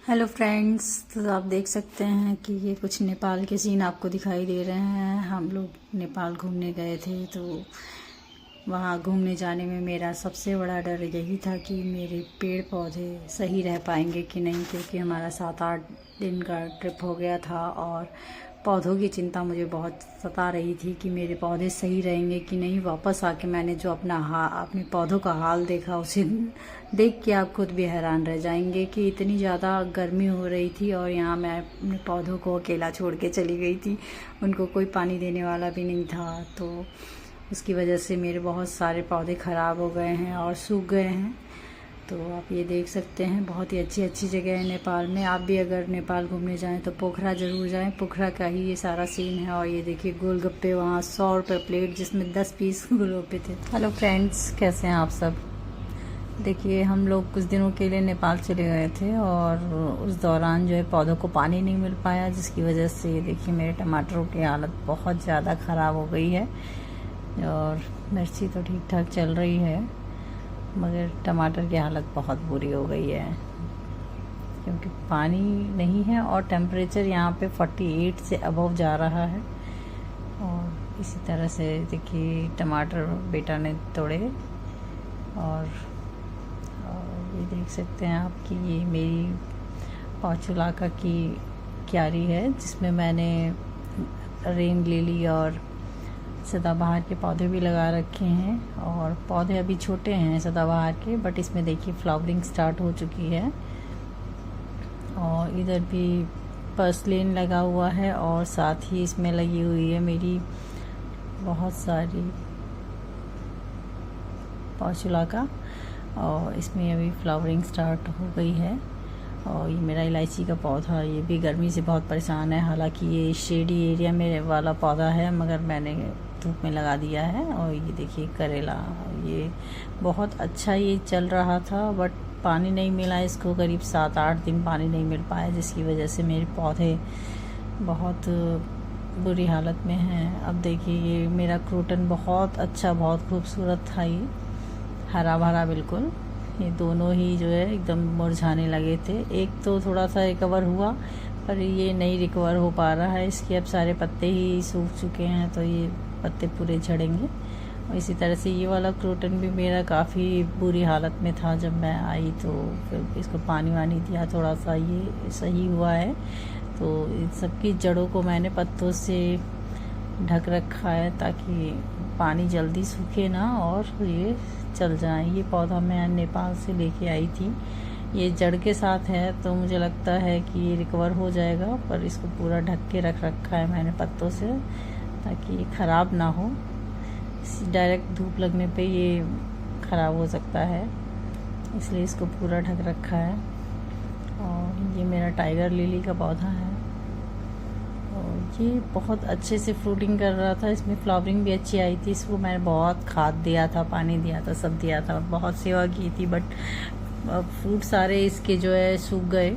Hello friends. तो आप देख सकते हैं कि ये कुछ नेपाल के सीन आपको दिखाई दे रहे हैं। हम लोग नेपाल घूमने गए थे, तो वहाँ घूमने जाने में मेरा सबसे बड़ा डर यही था कि मेरे पेड़ पौधे सही रह पाएंगे कि नहीं, क्योंकि हमारा 7-8 दिन का ट्रिप हो गया था और पौधों की चिंता मुझे बहुत सता रही थी कि मेरे पौधे सही रहेंगे कि नहीं। वापस आके मैंने जो अपने पौधों का हाल देखा, उसे देख के आप खुद भी हैरान रह जाएंगे कि इतनी ज़्यादा गर्मी हो रही थी और यहाँ मैं अपने पौधों को अकेला छोड़ के चली गई थी। उनको कोई पानी देने वाला भी नहीं था, तो उसकी वजह से मेरे बहुत सारे पौधे ख़राब हो गए हैं और सूख गए हैं। तो आप ये देख सकते हैं, बहुत ही अच्छी जगह है नेपाल में। आप भी अगर नेपाल घूमने जाएं तो पोखरा ज़रूर जाएं। पोखरा का ही ये सारा सीन है। और ये देखिए गोलगप्पे वहाँ 100 रुपये प्लेट, जिसमें 10 पीस गोलगप्पे थे। हेलो फ्रेंड्स, कैसे हैं आप सब। देखिए, हम लोग कुछ दिनों के लिए नेपाल चले गए थे और उस दौरान जो है पौधों को पानी नहीं मिल पाया, जिसकी वजह से देखिए मेरे टमाटरों की हालत बहुत ज़्यादा ख़राब हो गई है। और मिर्ची तो ठीक ठाक चल रही है, मगर टमाटर की हालत बहुत बुरी हो गई है, क्योंकि पानी नहीं है और टेम्परेचर यहाँ पे 48 से अबव जा रहा है। और इसी तरह से देखिए टमाटर बेटा ने तोड़े। और ये देख सकते हैं आप कि ये मेरी पॉचुलाका की क्यारी है, जिसमें मैंने रेन लिली और सदाबहार के पौधे भी लगा रखे हैं। और पौधे अभी छोटे हैं सदाबहार के, बट इसमें देखिए फ्लावरिंग स्टार्ट हो चुकी है। और इधर भी पर्सलेन लगा हुआ है और साथ ही इसमें लगी हुई है मेरी बहुत सारी पॉचुलाका, और इसमें अभी फ्लावरिंग स्टार्ट हो गई है। और ये मेरा इलायची का पौधा, ये भी गर्मी से बहुत परेशान है। हालांकि ये शेडी एरिया में वाला पौधा है, मगर मैंने धूप में लगा दिया है। और ये देखिए करेला, ये बहुत अच्छा ये चल रहा था, बट पानी नहीं मिला इसको। करीब 7-8 दिन पानी नहीं मिल पाया, जिसकी वजह से मेरे पौधे बहुत बुरी हालत में हैं। अब देखिए ये मेरा क्रोटन बहुत अच्छा, बहुत खूबसूरत था, ये हरा भरा बिल्कुल। ये दोनों ही जो है एकदम मुरझाने लगे थे। एक तो थोड़ा सा रिकवर हुआ, पर ये नहीं रिकवर हो पा रहा है। इसके अब सारे पत्ते ही सूख चुके हैं, तो ये पत्ते पूरे झड़ेंगे। और इसी तरह से ये वाला क्रोटन भी मेरा काफ़ी बुरी हालत में था। जब मैं आई तो फिर इसको पानी वानी दिया, थोड़ा सा ये सही हुआ है। तो इन सबकी जड़ों को मैंने पत्तों से ढक रखा है, ताकि पानी जल्दी सूखे ना और ये चल जाए। ये पौधा मैं नेपाल से लेके आई थी, ये जड़ के साथ है, तो मुझे लगता है कि ये रिकवर हो जाएगा। पर इसको पूरा ढक के रख रखा है मैंने पत्तों से, ताकि ये ख़राब ना हो। डायरेक्ट धूप लगने पे ये ख़राब हो सकता है, इसलिए इसको पूरा ढक रखा है। और ये मेरा टाइगर लिली का पौधा है, और ये बहुत अच्छे से फ्रूटिंग कर रहा था। इसमें फ्लावरिंग भी अच्छी आई थी। इसको मैंने बहुत खाद दिया था, पानी दिया था, सब दिया था, बहुत सेवा की थी, बट फ्रूट सारे इसके जो है सूख गए।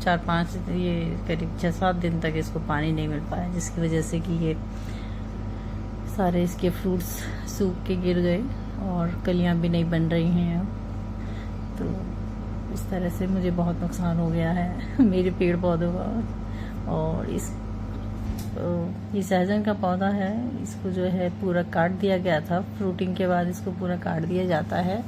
4-5 ये करीब 6-7 दिन तक इसको पानी नहीं मिल पाया, जिसकी वजह से कि ये सारे इसके फ्रूट्स सूख के गिर गए और कलियां भी नहीं बन रही हैं अब। तो इस तरह से मुझे बहुत नुकसान हो गया है मेरे पेड़ पौधों का। और ये सहजन का पौधा है, इसको जो है पूरा काट दिया गया था। फ्रूटिंग के बाद इसको पूरा काट दिया जाता है,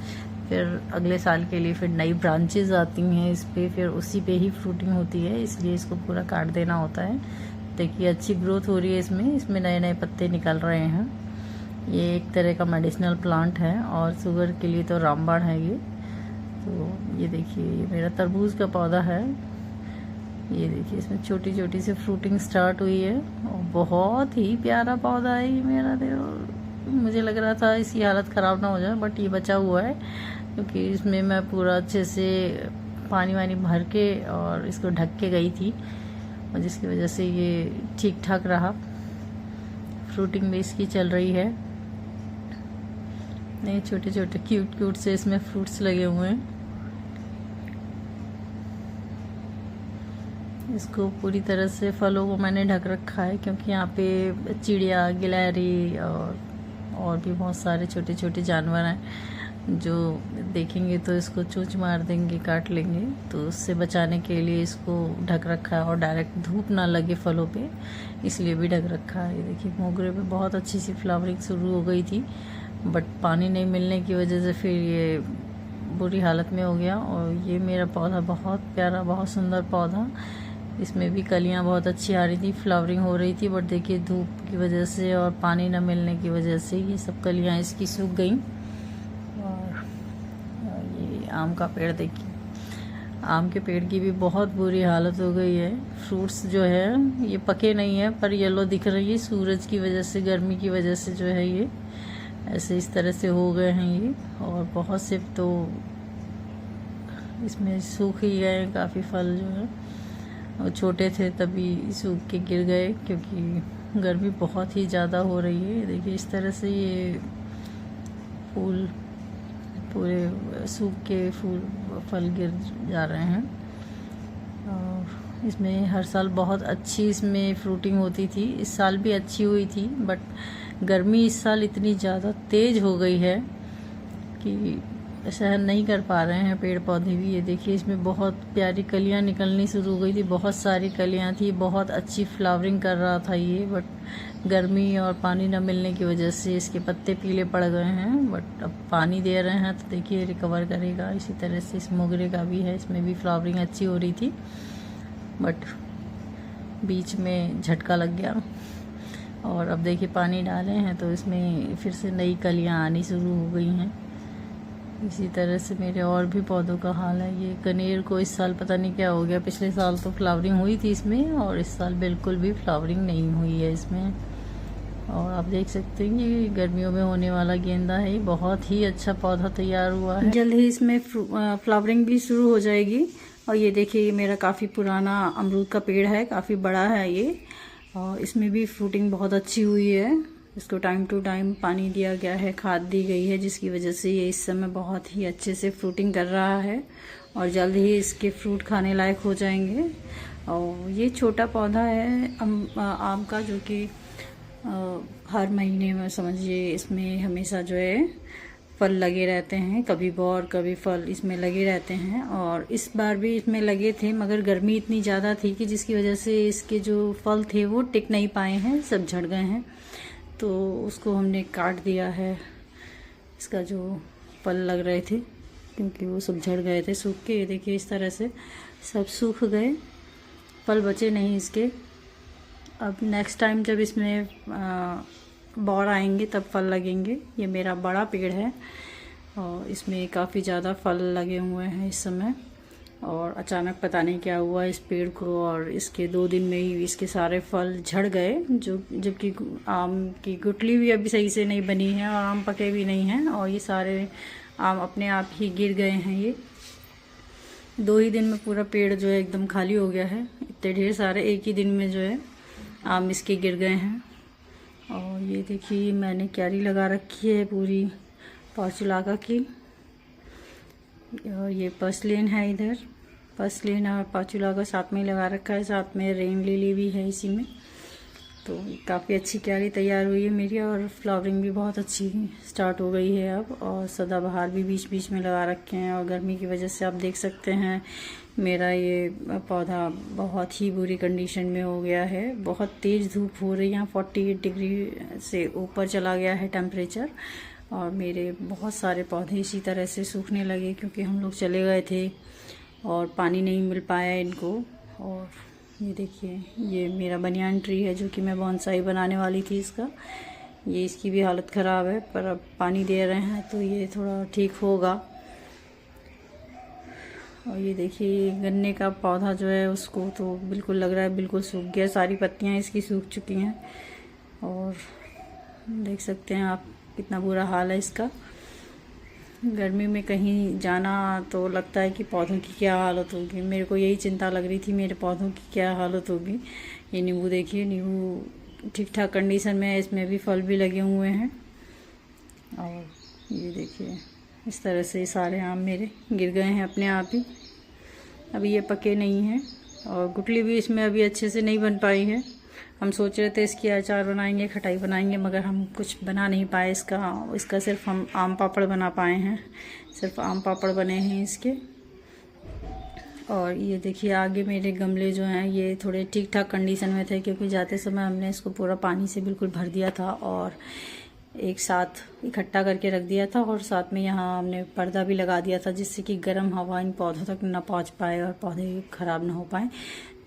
फिर अगले साल के लिए फिर नई ब्रांचेज आती हैं इस पे, फिर उसी पे ही फ्रूटिंग होती है, इसलिए इसको पूरा काट देना होता है। देखिए अच्छी ग्रोथ हो रही है इसमें नए नए पत्ते निकल रहे हैं। ये एक तरह का मेडिसिनल प्लांट है और शुगर के लिए तो रामबाण है ये। तो ये देखिए ये मेरा तरबूज का पौधा है। ये देखिए इसमें छोटी छोटी सी फ्रूटिंग स्टार्ट हुई है और बहुत ही प्यारा पौधा है ये मेरा। देखो, मुझे लग रहा था इसकी हालत ख़राब ना हो जाए, बट ये बचा हुआ है, क्योंकि इसमें मैं पूरा अच्छे से पानी वानी भर के और इसको ढक के गई थी, और जिसकी वजह से ये ठीक ठाक रहा। फ्रूटिंग भी इसकी चल रही है। नए छोटे छोटे क्यूट क्यूट से इसमें फ्रूट्स लगे हुए हैं। इसको पूरी तरह से फलों को मैंने ढक रखा है, क्योंकि यहाँ पे चिड़िया, गिलहरी और भी बहुत सारे छोटे छोटे जानवर हैं, जो देखेंगे तो इसको चोंच मार देंगे, काट लेंगे। तो उससे बचाने के लिए इसको ढक रखा है, और डायरेक्ट धूप ना लगे फलों पे, इसलिए भी ढक रखा है। ये देखिए मोगरे पे बहुत अच्छी सी फ्लावरिंग शुरू हो गई थी, बट पानी नहीं मिलने की वजह से फिर ये बुरी हालत में हो गया। और ये मेरा पौधा बहुत प्यारा, बहुत सुंदर पौधा, इसमें भी कलियां बहुत अच्छी आ रही थी, फ्लावरिंग हो रही थी, बट देखिए धूप की वजह से और पानी न मिलने की वजह से ये सब कलियां इसकी सूख गई। और ये आम का पेड़ देखिए, आम के पेड़ की भी बहुत बुरी हालत हो गई है। फ्रूट्स जो है ये पके नहीं है, पर येलो दिख रही है, सूरज की वजह से, गर्मी की वजह से जो है ये ऐसे इस तरह से हो गए हैं ये। और बहुत से तो इसमें सूख ही गए काफ़ी फल जो है, और छोटे थे तभी सूख के गिर गए, क्योंकि गर्मी बहुत ही ज़्यादा हो रही है। देखिए इस तरह से ये फूल पूरे सूख के फल गिर जा रहे हैं। और इसमें हर साल बहुत अच्छी इसमें फ्रूटिंग होती थी, इस साल भी अच्छी हुई थी, बट गर्मी इस साल इतनी ज़्यादा तेज़ हो गई है कि सहन नहीं कर पा रहे हैं पेड़ पौधे भी। ये देखिए इसमें बहुत प्यारी कलियां निकलनी शुरू हो गई थी, बहुत सारी कलियां थी, बहुत अच्छी फ्लावरिंग कर रहा था ये, बट गर्मी और पानी न मिलने की वजह से इसके पत्ते पीले पड़ गए हैं। बट अब पानी दे रहे हैं तो देखिए रिकवर करेगा। इसी तरह से इस मोगरे का भी है, इसमें भी फ्लावरिंग अच्छी हो रही थी, बट बीच में झटका लग गया। और अब देखिए पानी डाले हैं तो इसमें फिर से नई कलियां आनी शुरू हो गई हैं। इसी तरह से मेरे और भी पौधों का हाल है। ये कनेर को इस साल पता नहीं क्या हो गया, पिछले साल तो फ्लावरिंग हुई थी इसमें, और इस साल बिल्कुल भी फ्लावरिंग नहीं हुई है इसमें। और आप देख सकते हैं कि गर्मियों में होने वाला गेंदा है, बहुत ही अच्छा पौधा तैयार हुआ है। जल्द ही इसमें फ्लावरिंग भी शुरू हो जाएगी। और ये देखिए ये मेरा काफ़ी पुराना अमरूद का पेड़ है, काफ़ी बड़ा है ये, और इसमें भी फ्रूटिंग बहुत अच्छी हुई है। इसको टाइम टू टाइम पानी दिया गया है, खाद दी गई है, जिसकी वजह से ये इस समय बहुत ही अच्छे से फ्रूटिंग कर रहा है, और जल्द ही इसके फ्रूट खाने लायक हो जाएंगे। और ये छोटा पौधा है आम का, जो कि हर महीने में समझिए इसमें हमेशा जो है फल लगे रहते हैं, कभी बौर कभी फल इसमें लगे रहते हैं। और इस बार भी इसमें लगे थे, मगर गर्मी इतनी ज़्यादा थी कि जिसकी वजह से इसके जो फल थे वो टिक नहीं पाए हैं, सब झड़ गए हैं। तो उसको हमने काट दिया है, इसका जो फल लग रहे थे, क्योंकि वो सब झड़ गए थे सूख के। ये देखिए इस तरह से सब सूख गए, फल बचे नहीं इसके। अब नेक्स्ट टाइम जब इसमें बौर आएंगे तब फल लगेंगे। ये मेरा बड़ा पेड़ है और इसमें काफ़ी ज़्यादा फल लगे हुए हैं इस समय। और अचानक पता नहीं क्या हुआ इस पेड़ को, और इसके 2 दिन में ही इसके सारे फल झड़ गए, जबकि आम की गुठली भी अभी सही से नहीं बनी है और आम पके भी नहीं हैं, और ये सारे आम अपने आप ही गिर गए हैं। ये 2 ही दिन में पूरा पेड़ जो है एकदम खाली हो गया है। इतने ढेर सारे एक ही दिन में जो है आम इसके गिर गए हैं। और ये देखिए मैंने क्यारी लगा रखी है पूरी पॉर्चुलाका की, और ये पर्सलेन है, इधर पर्सलेन और पॉर्चुलाका साथ में लगा रखा है, साथ में रेन लिली भी है इसी में। तो काफ़ी अच्छी क्यारी तैयार हुई है मेरी, और फ्लावरिंग भी बहुत अच्छी स्टार्ट हो गई है अब। और सदाबहार भी बीच बीच में लगा रखे हैं, और गर्मी की वजह से आप देख सकते हैं मेरा ये पौधा बहुत ही बुरी कंडीशन में हो गया है। बहुत तेज़ धूप हो रही है, यहाँ 48 डिग्री से ऊपर चला गया है टेम्परेचर, और मेरे बहुत सारे पौधे इसी तरह से सूखने लगे, क्योंकि हम लोग चले गए थे और पानी नहीं मिल पाया इनको। और ये देखिए ये मेरा बनियान ट्री है, जो कि मैं बोनसाई बनाने वाली थी इसका, ये इसकी भी हालत ख़राब है, पर अब पानी दे रहे हैं तो ये थोड़ा ठीक होगा। और ये देखिए गन्ने का पौधा जो है उसको तो बिल्कुल लग रहा है बिल्कुल सूख गया, सारी पत्तियां इसकी सूख चुकी हैं, और देख सकते हैं आप कितना बुरा हाल है इसका। गर्मी में कहीं जाना तो लगता है कि पौधों की क्या हालत होगी। मेरे को यही चिंता लग रही थी मेरे पौधों की क्या हालत होगी। ये नींबू देखिए, नींबू ठीक ठाक कंडीशन में है, इसमें भी फल भी लगे हुए हैं। और ये देखिए इस तरह से सारे आम मेरे गिर गए हैं अपने आप ही, अभी ये पके नहीं हैं, और गुठली भी इसमें अभी अच्छे से नहीं बन पाई है। हम सोच रहे थे इसकी अचार बनाएंगे, खटाई बनाएंगे, मगर हम कुछ बना नहीं पाए इसका सिर्फ हम आम पापड़ बना पाए हैं। सिर्फ आम पापड़ बने हैं इसके। और ये देखिए आगे मेरे गमले जो हैं ये थोड़े ठीक ठाक कंडीशन में थे, क्योंकि जाते समय हमने इसको पूरा पानी से बिल्कुल भर दिया था और एक साथ इकट्ठा करके रख दिया था। और साथ में यहाँ हमने पर्दा भी लगा दिया था, जिससे कि गर्म हवा इन पौधों तक ना पहुँच पाए और पौधे ख़राब ना हो पाए।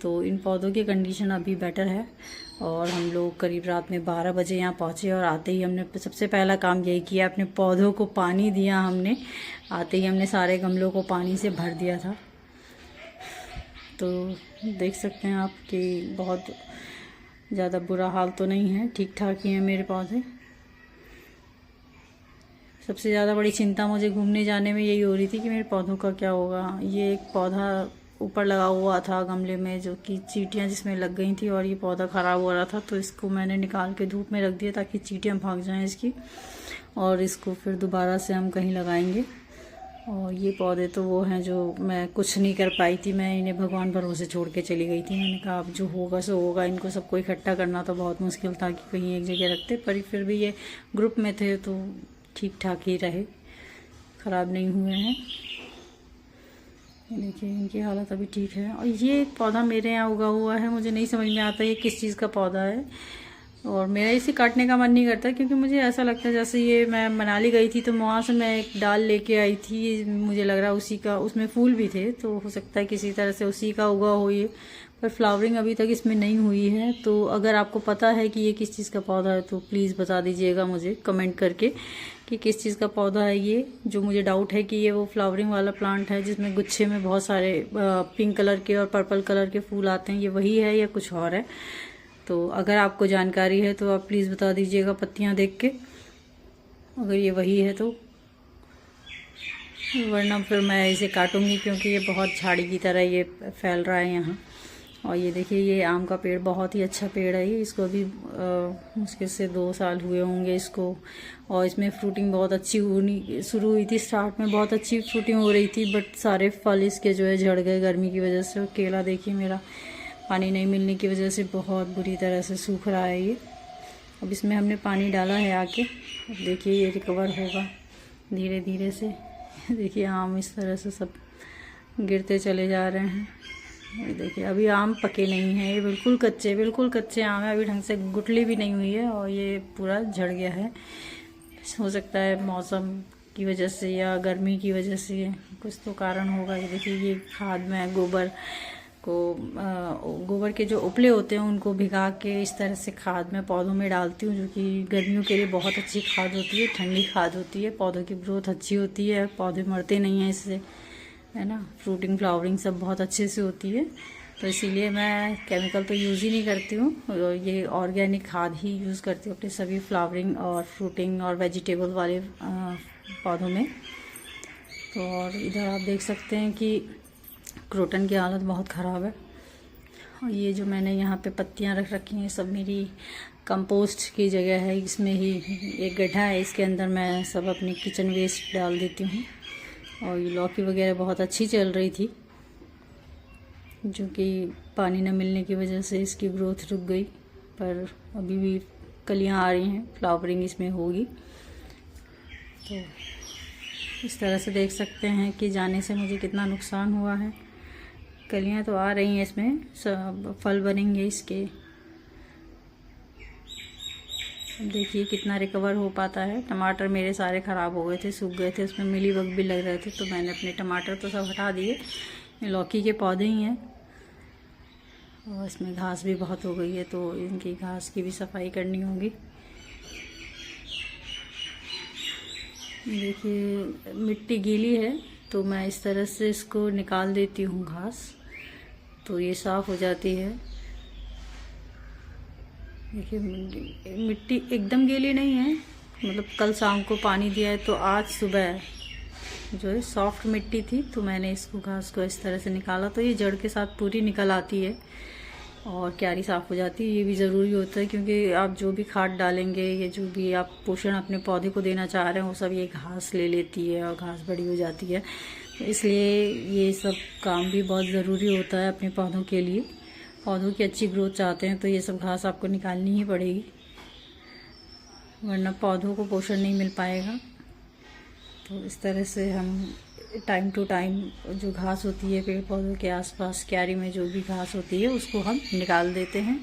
तो इन पौधों की कंडीशन अभी बेटर है। और हम लोग करीब रात में 12 बजे यहाँ पहुँचे और आते ही हमने सबसे पहला काम यही किया, अपने पौधों को पानी दिया हमने। आते ही हमने सारे गमलों को पानी से भर दिया था। तो देख सकते हैं आप कि बहुत ज़्यादा बुरा हाल तो नहीं है, ठीक ठाक ही हैं मेरे पौधे। सबसे ज़्यादा बड़ी चिंता मुझे घूमने जाने में यही हो रही थी कि मेरे पौधों का क्या होगा। ये एक पौधा ऊपर लगा हुआ था गमले में, जो कि चींटियां जिसमें लग गई थी और ये पौधा ख़राब हो रहा था। तो इसको मैंने निकाल के धूप में रख दिया ताकि चींटियां भाग जाएं इसकी, और इसको फिर दोबारा से हम कहीं लगाएंगे। और ये पौधे तो वो हैं जो मैं कुछ नहीं कर पाई थी, मैं इन्हें भगवान भरोसे छोड़ के चली गई थी। मैंने कहा अब जो होगा सो होगा। इनको सबको इकट्ठा करना तो बहुत मुश्किल था कि कहीं एक जगह रखते, पर फिर भी ये ग्रुप में थे तो ठीक ठाक ही रहे, ख़राब नहीं हुए हैं। देखिए इनकी हालत अभी ठीक है। और ये एक पौधा मेरे यहाँ उगा हुआ है, मुझे नहीं समझ में आता ये किस चीज़ का पौधा है। और मेरा इसे काटने का मन नहीं करता, क्योंकि मुझे ऐसा लगता है जैसे ये मैं मनाली गई थी तो वहाँ से मैं एक डाल लेके आई थी, मुझे लग रहा है उसी का, उसमें फूल भी थे, तो हो सकता है किसी तरह से उसी का उगा हो ये। पर फ्लावरिंग अभी तक इसमें नहीं हुई है। तो अगर आपको पता है कि ये किस चीज़ का पौधा है तो प्लीज़ बता दीजिएगा मुझे कमेंट करके कि किस चीज़ का पौधा है ये। जो मुझे डाउट है कि ये वो फ्लावरिंग वाला प्लांट है जिसमें गुच्छे में बहुत सारे पिंक कलर के और पर्पल कलर के फूल आते हैं, ये वही है या कुछ और है। तो अगर आपको जानकारी है तो आप प्लीज़ बता दीजिएगा पत्तियां देख के, अगर ये वही है तो। वरना फिर मैं इसे काटूंगी, क्योंकि ये बहुत झाड़ी की तरह ये फैल रहा है यहाँ। और ये देखिए ये आम का पेड़ बहुत ही अच्छा पेड़ है ये, इसको अभी मुश्किल से 2 साल हुए होंगे इसको। और इसमें फ्रूटिंग बहुत अच्छी होनी शुरू हुई थी, स्टार्ट में बहुत अच्छी फ्रूटिंग हो रही थी, बट सारे फल इसके जो है झड़ गए गर्मी की वजह से। और केला देखिए मेरा पानी नहीं मिलने की वजह से बहुत बुरी तरह से सूख रहा है ये। अब इसमें हमने पानी डाला है आके, अब देखिए ये रिकवर होगा धीरे धीरे से। देखिए आम इस तरह से सब गिरते चले जा रहे हैं। ये देखिए अभी आम पके नहीं हैं, ये बिल्कुल कच्चे आम है, अभी ढंग से गुठली भी नहीं हुई है और ये पूरा झड़ गया है। हो सकता है मौसम की वजह से या गर्मी की वजह से कुछ तो कारण होगा। ये देखिए ये खाद में गोबर के जो उपले होते हैं उनको भिगा के इस तरह से खाद में पौधों में डालती हूँ, जो कि गर्मियों के लिए बहुत अच्छी खाद होती है, ठंडी खाद होती है, पौधों की ग्रोथ अच्छी होती है, पौधे मरते नहीं हैं इससे, है ना। फ्रूटिंग फ्लावरिंग सब बहुत अच्छे से होती है। तो इसीलिए मैं केमिकल तो यूज़ ही नहीं करती हूँ, ये ऑर्गेनिक खाद ही यूज़ करती हूँ अपने सभी फ्लावरिंग और फ्रूटिंग और वेजिटेबल वाले पौधों में। तो और इधर आप देख सकते हैं कि क्रोटन की हालत बहुत ख़राब है। और ये जो मैंने यहाँ पे पत्तियाँ रख रखी हैं सब मेरी कंपोस्ट की जगह है, इसमें ही एक गड्ढा है, इसके अंदर मैं सब अपनी किचन वेस्ट डाल देती हूँ। और ये लौकी वगैरह बहुत अच्छी चल रही थी, जो कि पानी न मिलने की वजह से इसकी ग्रोथ रुक गई, पर अभी भी कलियाँ आ रही हैं, फ्लावरिंग इसमें होगी। तो इस तरह से देख सकते हैं कि जाने से मुझे कितना नुकसान हुआ है। कलियाँ तो आ रही हैं, इसमें सब फल बनेंगे इसके। देखिए कितना रिकवर हो पाता है। टमाटर मेरे सारे ख़राब हो गए थे, सूख गए थे, उसमें मिलीबग भी लग रहे थे, तो मैंने अपने टमाटर तो सब हटा दिए। लौकी के पौधे ही हैं और इसमें घास भी बहुत हो गई है, तो इनकी घास की भी सफाई करनी होगी। देखिए मिट्टी गीली है तो मैं इस तरह से इसको निकाल देती हूँ घास, तो ये साफ़ हो जाती है। देखिए मिट्टी एकदम गीली नहीं है, मतलब कल शाम को पानी दिया है तो आज सुबह जो है सॉफ्ट मिट्टी थी, तो मैंने इसको घास को इस तरह से निकाला, तो ये जड़ के साथ पूरी निकल आती है और क्यारी साफ़ हो जाती है। ये भी ज़रूरी होता है, क्योंकि आप जो भी खाद डालेंगे, ये जो भी आप पोषण अपने पौधे को देना चाह रहे हैं, वो सब ये घास ले लेती है और घास बड़ी हो जाती है। तो इसलिए ये सब काम भी बहुत ज़रूरी होता है अपने पौधों के लिए। पौधों की अच्छी ग्रोथ चाहते हैं तो ये सब घास आपको निकालनी ही पड़ेगी, वरना पौधों को पोषण नहीं मिल पाएगा। तो इस तरह से हम टाइम टू टाइम जो घास होती है पेड़ पौधों के आसपास क्यारी में जो भी घास होती है उसको हम निकाल देते हैं।